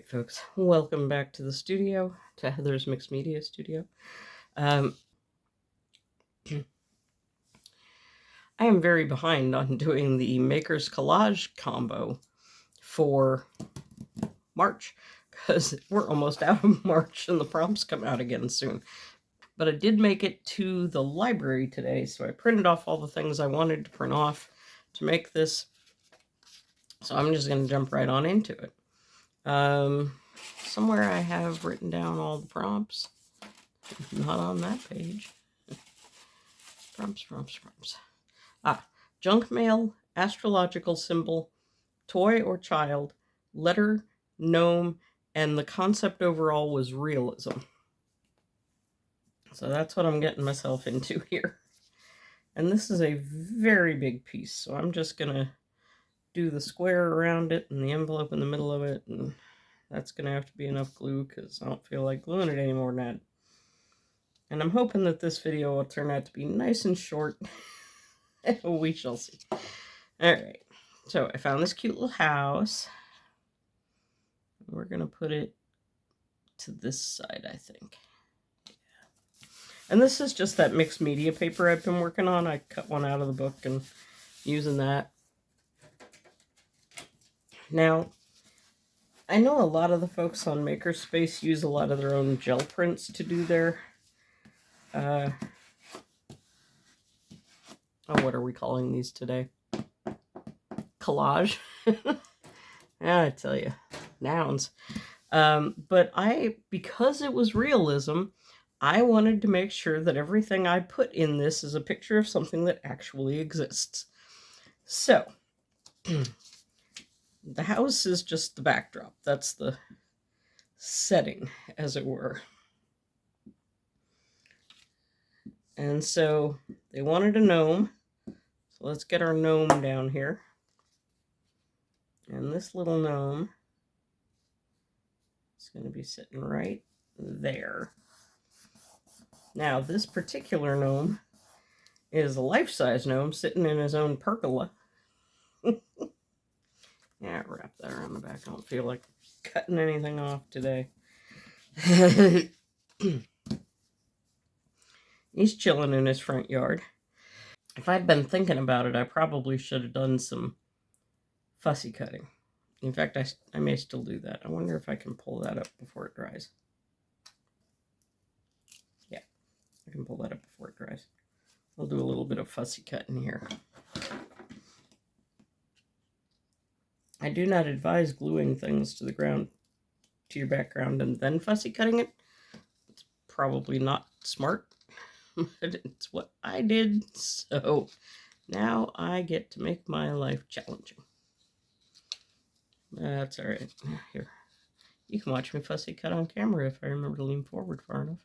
folks, welcome back to the studio, to Heather's Mixed Media Studio. I am very behind on doing the Maker's Collage combo for March, because we're almost out of March and the prompts come out again soon. But I did make it to the library today, so I printed off all the things I wanted to print off to make this. So I'm just going to jump right on into it. Somewhere I have written down all the prompts. Not on that page. Prompts. Junk mail, astrological symbol, toy or child, letter, gnome, and the concept overall was realism. So that's what I'm getting myself into here. And this is a very big piece, so I'm just going to do the square around it and the envelope in the middle of it, and that's going to have to be enough glue because I don't feel like gluing it any more than that. And I'm hoping that this video will turn out to be nice and short. We shall see. Alright, so I found this cute little house. We're going to put it to this side, I think. Yeah. And this is just that mixed media paper I've been working on. I cut one out of the book and using that. Now, I know a lot of the folks on Makerspace use a lot of their own gel prints to do their what are we calling these today? Collage. I tell you, nouns. But because it was realism, I wanted to make sure that everything I put in this is a picture of something that actually exists. So, the house is just the backdrop. That's the setting, as it were. And so, they wanted a gnome. So let's get our gnome down here. And this little gnome is going to be sitting right there. Now, this particular gnome is a life-size gnome sitting in his own pergola. Yeah, wrap that around the back. I don't feel like cutting anything off today. He's chilling in his front yard. If I'd been thinking about it, I probably should have done some fussy cutting. In fact, I may still do that. I wonder if I can pull that up before it dries. Yeah, I can pull that up before it dries. I'll do a little bit of fussy cutting here. I do not advise gluing things to the ground, to your background, and then fussy cutting it. It's probably not smart, but it's what I did, so now I get to make my life challenging. That's all right. Here, you can watch me fussy cut on camera if I remember to lean forward far enough.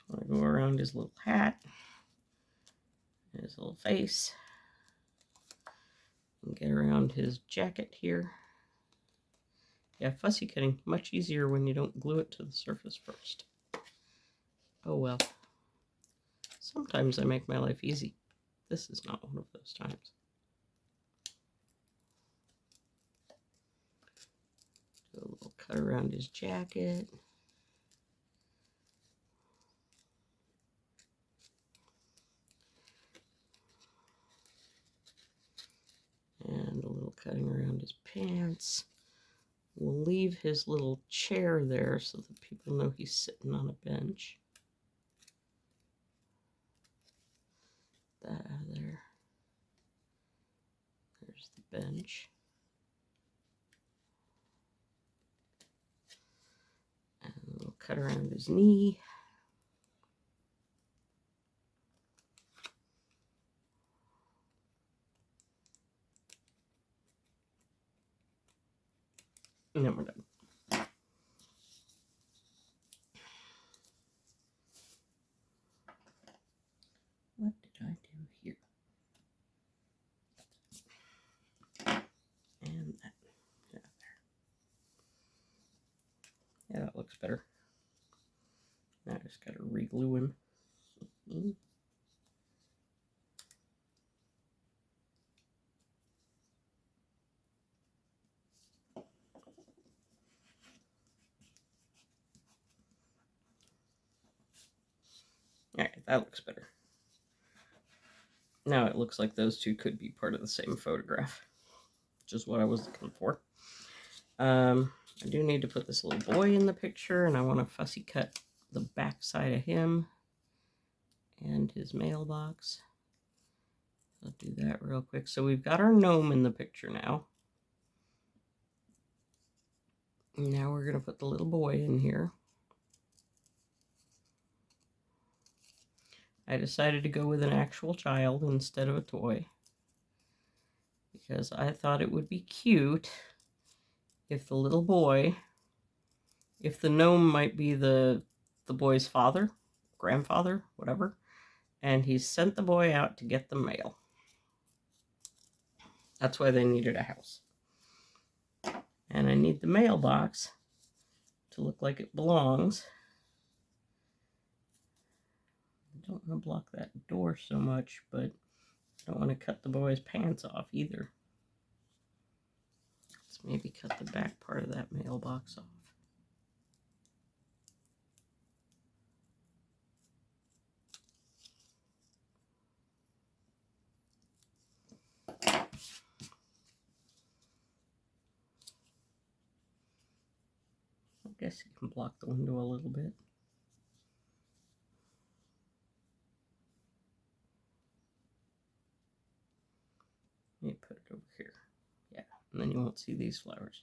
So I go around his little hat, his little face, and get around his jacket here. Yeah, fussy cutting, much easier when you don't glue it to the surface first. Oh well. Sometimes I make my life easy. This is not one of those times. Do a little cut around his jacket. And a little cutting around his pants. We'll leave his little chair there so that people know he's sitting on a bench. That out of there. There's the bench. And we'll cut around his knee. And then we're done. What did I do here? And that. Yeah, there. Yeah, that looks better. Now I just got to re-glue him. Alright, that looks better. Now it looks like those two could be part of the same photograph, which is what I was looking for. I do need to put this little boy in the picture, and I want to fussy cut the back side of him and his mailbox. I'll do that real quick. So we've got our gnome in the picture now. Now we're going to put the little boy in here. I decided to go with an actual child instead of a toy, because I thought it would be cute if the little boy, if the gnome might be the boy's father, grandfather, whatever, and he sent the boy out to get the mail. That's why they needed a house. And I need the mailbox to look like it belongs. I don't want to block that door so much, but I don't want to cut the boy's pants off either. Let's maybe cut the back part of that mailbox off. I guess you can block the window a little bit. Let me put it over here. Yeah, and then you won't see these flowers.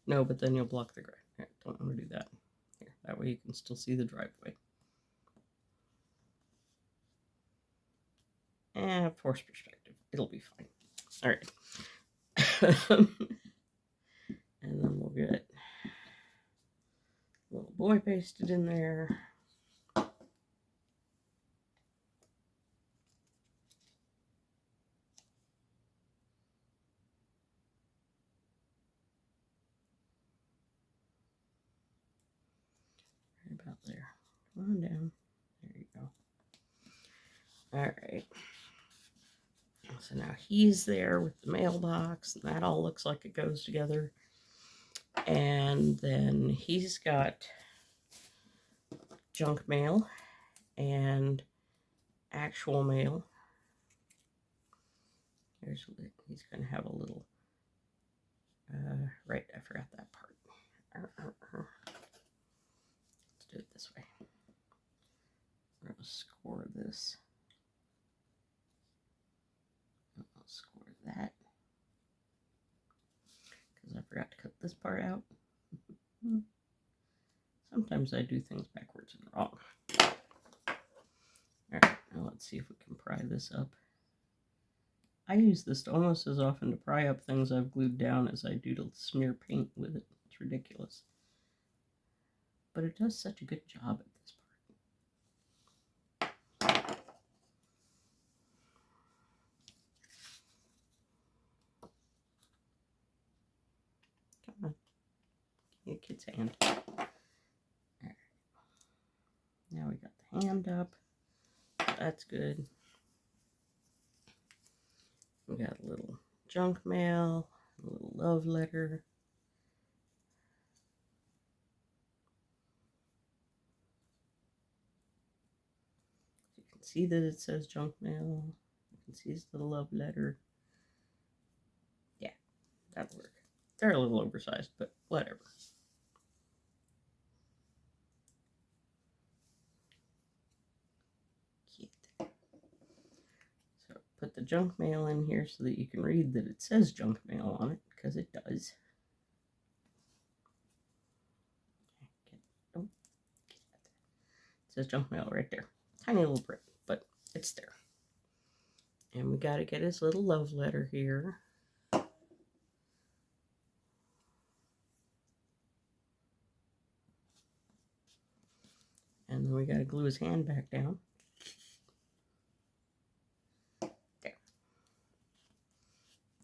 No, but then you'll block the ground. Right, don't want to do that. Here, that way you can still see the driveway. And force perspective. It'll be fine. All right. And then we'll get little boy pasted in there. Right about there. Come on down. There you go. All right. So now he's there with the mailbox, and that all looks like it goes together. And then he's got junk mail and actual mail. Here's, he's going to have a little, right, I forgot that part. Let's do it this way. We're going to score this. I'll score that, because I forgot to cut this part out. Sometimes I do things backwards and wrong. Alright, now let's see if we can pry this up. I use this almost as often to pry up things I've glued down as I do to smear paint with it. It's ridiculous. But it does such a good job at this part. Come on. Give me a kid's hand. Alright. Now we got the hand up. That's good. We got a little junk mail, a little love letter. You can see that it says junk mail. You can see it's the love letter. Yeah, that'll work. They're a little oversized, but whatever. Put the junk mail in here so that you can read that it says junk mail on it, because it does. It says junk mail right there. Tiny little print, but it's there. And we got to get his little love letter here. And then we got to glue his hand back down.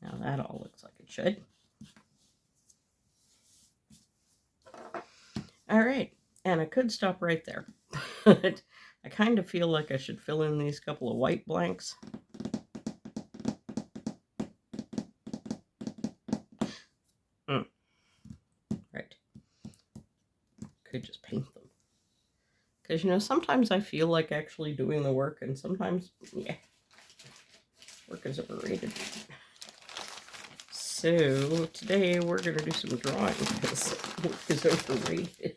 Now that all looks like it should. All right, and I could stop right there, but I kind of feel like I should fill in these couple of white blanks. Right. Could just paint them, Because, you know, sometimes I feel like actually doing the work, and sometimes, yeah, work is overrated. So, today we're going to do some drawing because work is overrated.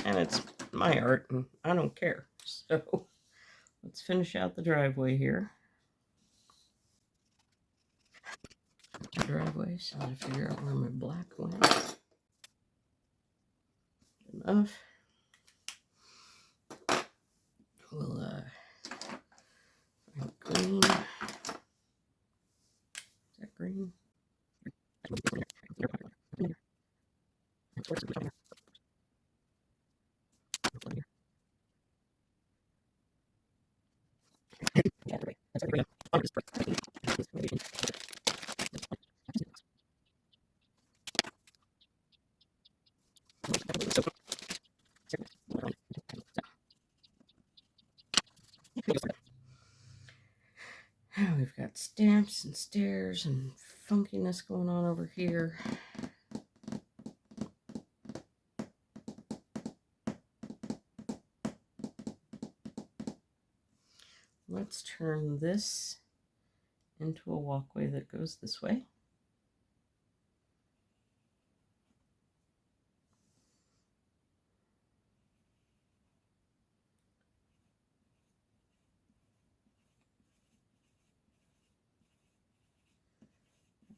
And it's my art, and I don't care. So, let's finish out the driveway here. Driveway, so I figure out where my black went. Enough. We'll find green. Is that green? We've got stamps and stairs and funkiness going on over here. Let's turn this into a walkway that goes this way.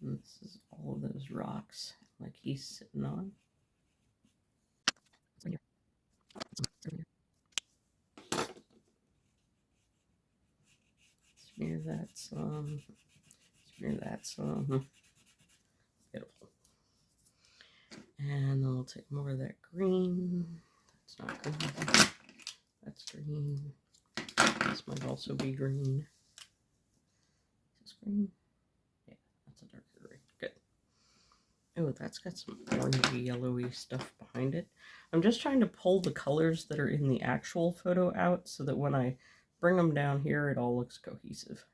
And this is all of those rocks like he's sitting on. Smear that some. Smear that some. Beautiful. And then we'll take more of that green. That's not green. That's green. This might also be green. Is this green? Yeah, that's a darker green. Good. Oh, that's got some orangey, yellowy stuff behind it. I'm just trying to pull the colors that are in the actual photo out so that when I bring them down here, it all looks cohesive.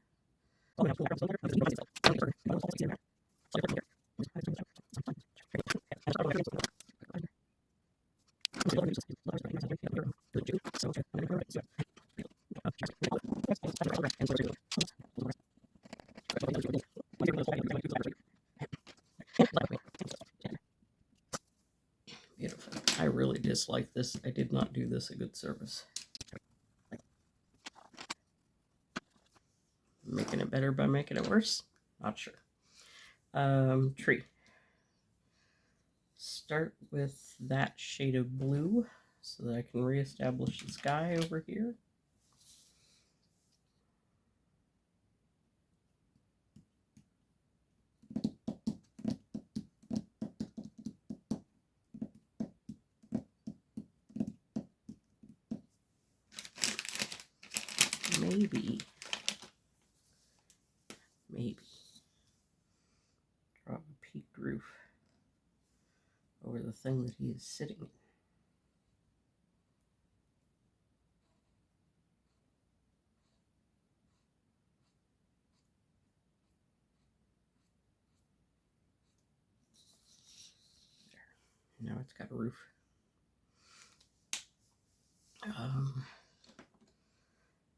Beautiful. I really dislike this. I did not do this a good service. Making it better by making it worse? Not sure. Tree. Start with that shade of blue so that I can reestablish the sky over here. Maybe draw a peaked roof over the thing that he is sitting in. There. Now it's got a roof.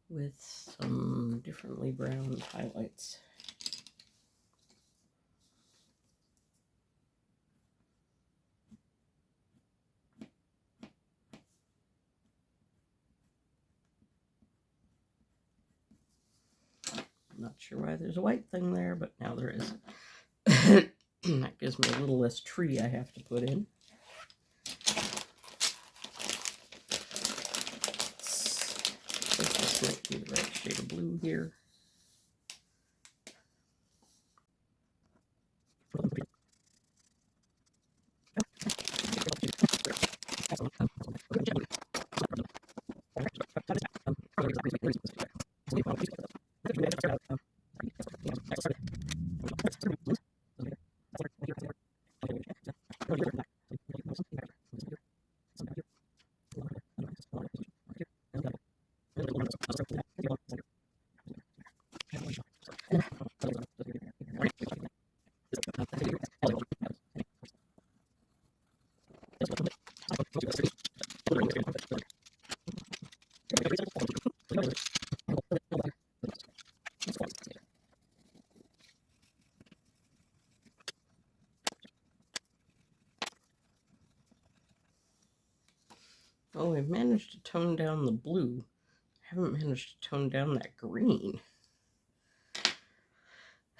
With some differently browned highlights. I'm not sure why there's a white thing there, but now there is. That gives me a little less tree I have to put in. I think this might be the right shade of blue here. Well, we've managed to tone down the blue. I haven't managed to tone down that green.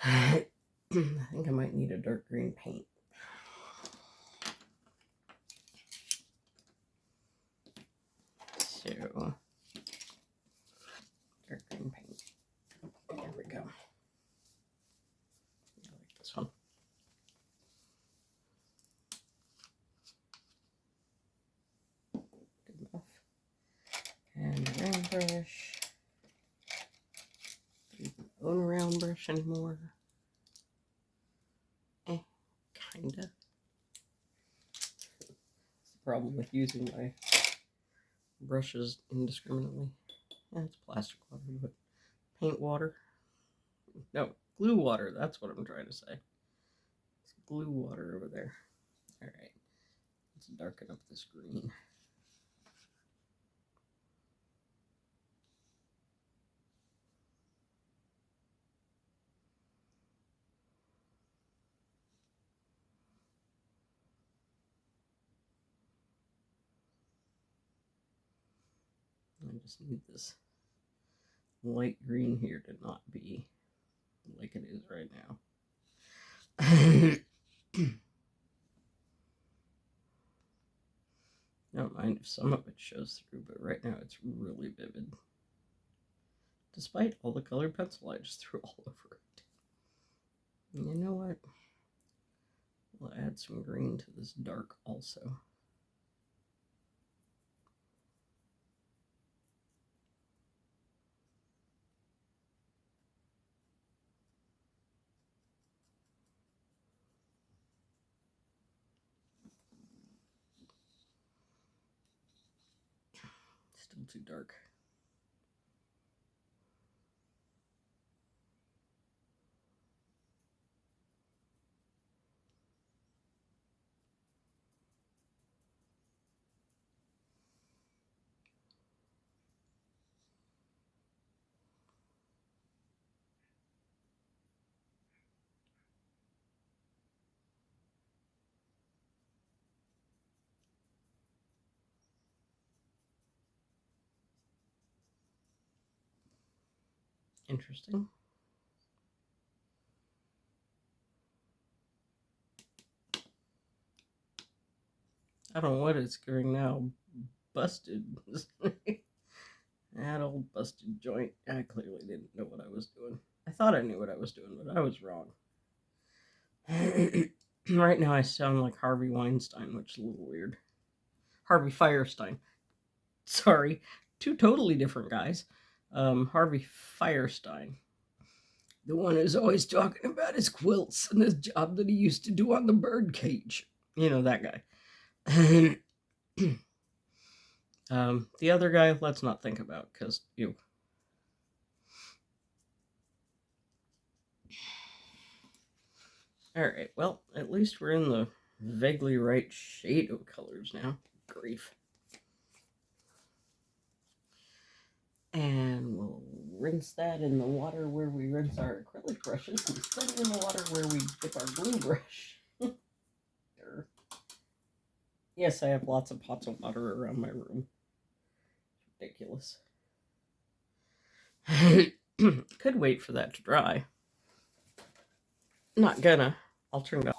I think I might need a dark green paint. So, dark green paint. There we go. I like this one. Good enough. And a round brush. Don't own a round brush anymore. Kinda. That's the problem with using my brushes indiscriminately. Yeah, it's plastic water, but paint water. No, glue water. That's what I'm trying to say. It's glue water over there. All right. Let's darken up this green. I just need this light green here to not be like it is right now. Don't mind if some of it shows through, but right now it's really vivid. Despite all the colored pencil I just threw all over it. And you know what? We'll add some green to this dark also. Still too dark. Interesting. I don't know what it's doing now. Busted. That old busted joint. I clearly didn't know what I was doing. I thought I knew what I was doing, but I was wrong. Right now I sound like Harvey Weinstein, which is a little weird. Harvey Firestein. Sorry. Two totally different guys. Harvey Firestein. The one who's always talking about his quilts and his job that he used to do on the birdcage. You know, that guy. The other guy, let's not think about, because you. Alright, well, at least we're in the vaguely right shade of colors now. Grief. And we'll rinse that in the water where we rinse our acrylic brushes instead of in the water where we dip our glue brush. Yes, I have lots of pots of water around my room. Ridiculous. Could wait for that to dry. Not gonna. I'll turn it off.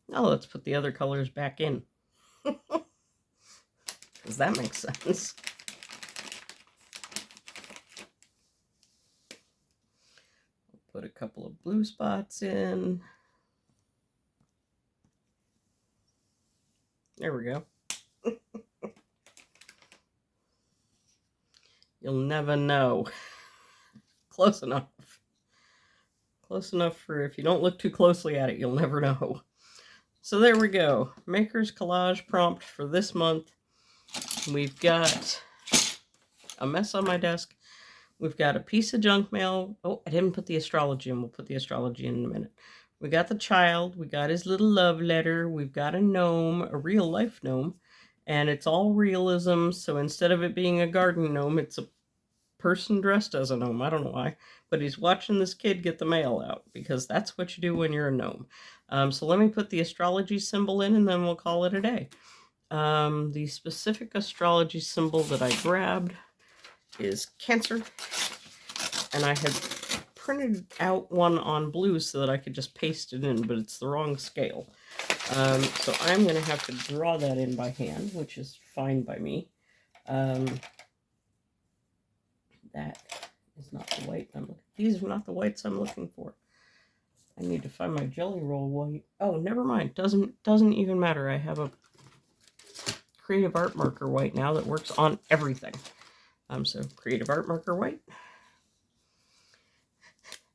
Now let's put the other colors back in. Does that make sense? Put a couple of blue spots in. There we go. You'll never know. Close enough. Close enough for if you don't look too closely at it, you'll never know. So there we go. Maker's Collage prompt for this month. We've got a mess on my desk. We've got a piece of junk mail. Oh, I didn't put the astrology in. We'll put the astrology in a minute. We got the child. We got his little love letter. We've got a gnome, a real life gnome. And it's all realism. So instead of it being a garden gnome, it's a person dressed as a gnome. I don't know why, but he's watching this kid get the mail out, because that's what you do when you're a gnome. So let me put the astrology symbol in, and then we'll call it a day. The specific astrology symbol that I grabbed is Cancer, and I had printed out one on blue so that I could just paste it in, but it's the wrong scale. So I'm going to have to draw that in by hand, which is fine by me. That is not the white I'm looking for. These are not the whites I'm looking for. I need to find my Jelly Roll white. Oh, never mind. Doesn't even matter. I have a Creative Art marker white now that works on everything. So Creative Art marker white.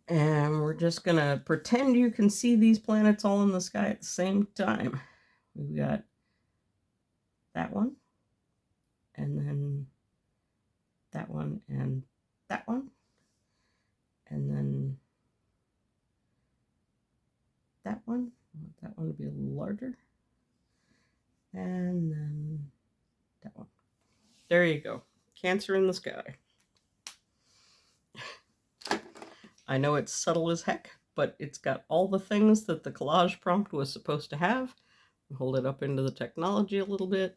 And we're just going to pretend you can see these planets all in the sky at the same time. We've got that one, and then that one, and that one, and then that one. I want that one to be a little larger, and then that one. There you go. Cancer in the sky. I know it's subtle as heck, but it's got all the things that the collage prompt was supposed to have. Hold it up into the technology a little bit.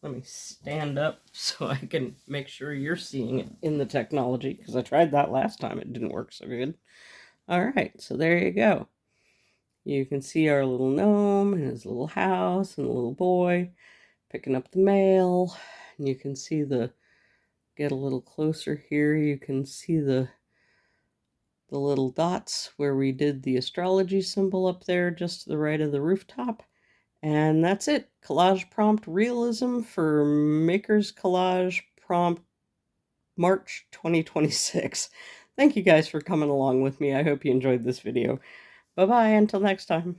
Let me stand up so I can make sure you're seeing it in the technology, because I tried that last time. It didn't work so good. All right, so there you go. You can see our little gnome and his little house and the little boy picking up the mail. And you can see get a little closer here, you can see the little dots where we did the astrology symbol up there just to the right of the rooftop. And that's it. Collage prompt realism for Maker's Collage Prompt March 2026. Thank you guys for coming along with me. I hope you enjoyed this video. Bye-bye until next time.